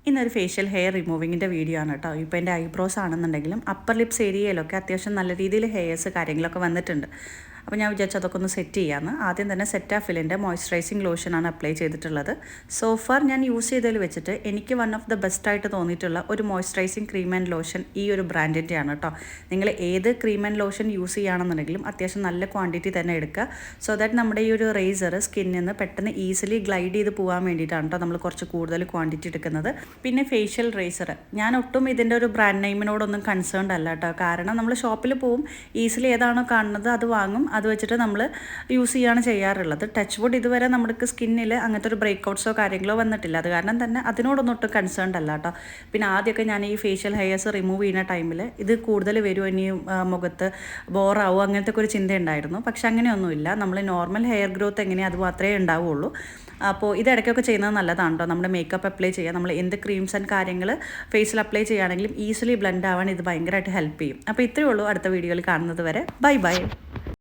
ഇന്നൊരു facial hair റിമൂവിങ്ങിൻ്റെ video ആണ് കേട്ടോ. ഇപ്പോൾ എൻ്റെ ഐബ്രോസ് ആണെന്നുണ്ടെങ്കിലും അപ്പർ ലിപ്സ് ഏരിയയിലൊക്കെ അത്യാവശ്യം നല്ല രീതിയിൽ ഹെയർസ് കാര്യങ്ങളൊക്കെ വന്നിട്ടുണ്ട്. അപ്പോൾ ഞാൻ വിചാരിച്ചു അതൊക്കെ ഒന്ന് സെറ്റ് ചെയ്യാമെന്ന്. ആദ്യം തന്നെ സെറ്റാഫിലിൻ്റെ മോയ്സ്ചറൈസിങ് ലോഷനാണ് അപ്ലൈ ചെയ്തിട്ടുള്ളത്. സോഫാർ ഞാൻ യൂസ് ചെയ്തതിൽ വെച്ചിട്ട് എനിക്ക് വൺ ഓഫ് ദ ബെസ്റ്റ് ആയിട്ട് തോന്നിയിട്ടുള്ള ഒരു മോയ്സ്ചറൈസിങ് ക്രീം ആൻഡ് ലോഷൻ ഈ ഒരു ബ്രാൻഡിൻ്റെയാണ് കേട്ടോ. നിങ്ങൾ ഏത് ക്രീം ആൻഡ് ലോഷൻ യൂസ് ചെയ്യുകയാണെന്നുണ്ടെങ്കിലും അത്യാവശ്യം നല്ല ക്വാണ്ടിറ്റി തന്നെ എടുക്കുക. സോ ദാറ്റ് നമ്മുടെ ഈ ഒരു റേസർ സ്കിന്നിൽ നിന്ന് പെട്ടെന്ന് ഈസിലി ഗ്ലൈഡ് ചെയ്ത് പോകാൻ വേണ്ടിയിട്ടാണ് കേട്ടോ നമ്മൾ കുറച്ച് കൂടുതൽ ക്വാണ്ടിറ്റി എടുക്കുന്നത്. പിന്നെ ഫേഷ്യൽ റേസർ ഞാൻ ഒട്ടും ഇതിൻ്റെ ഒരു ബ്രാൻഡ് നെയിമിനോടൊന്നും കൺസേൺഡ് അല്ല കേട്ടോ. കാരണം നമ്മൾ ഷോപ്പിൽ പോവും, ഈസിലി ഏതാണോ കാണുന്നത് അത് വാങ്ങും, അത് വെച്ചിട്ട് നമ്മൾ യൂസ് ചെയ്യുകയാണ് ചെയ്യാറുള്ളത്. ടച്ച് വുഡ് ഇതുവരെ നമുക്ക് സ്കിന്നിൽ അങ്ങനത്തെ ഒരു ബ്രേക്ക്ഔട്ട്സോ കാര്യങ്ങളോ വന്നിട്ടില്ല. അത് കാരണം തന്നെ അതിനോടൊന്നും ഒട്ടും കൺസേൺഡ് അല്ല കേട്ടോ. പിന്നെ ആദ്യമൊക്കെ ഞാൻ ഈ ഫേഷ്യൽ ഹെയർസ് റിമൂവ് ചെയ്യുന്ന ടൈമിൽ ഇത് കൂടുതൽ വരുമോ ഇനി മുഖത്ത് ബോറാവോ അങ്ങനത്തെ ഒരു ചിന്ത ഉണ്ടായിരുന്നു. പക്ഷെ അങ്ങനെയൊന്നുമില്ല. നമ്മൾ നോർമൽ ഹെയർ ഗ്രോത്ത് എങ്ങനെയാണ് അത് മാത്രമേ ഉണ്ടാവുള്ളൂ. അപ്പോൾ ഇത് ഇടയ്ക്കൊക്കെ ചെയ്യുന്നത് നല്ലതാണ് കേട്ടോ. നമ്മുടെ മേക്കപ്പ് അപ്ലൈ ചെയ്യുക, നമ്മൾ എന്ത് ക്രീംസ് ആൻഡ് കാര്യങ്ങൾ ഫേസിൽ അപ്ലൈ ചെയ്യുകയാണെങ്കിലും ഈസിലി ബ്ലെൻഡ് ആവാൻ ഇത് ഭയങ്കരമായിട്ട് ഹെൽപ്പ് ചെയ്യും. അപ്പോൾ ഇത്രയേ ഉള്ളൂ. അടുത്ത വീഡിയോയിൽ കാണുന്നത് വരെ ബൈ ബൈ.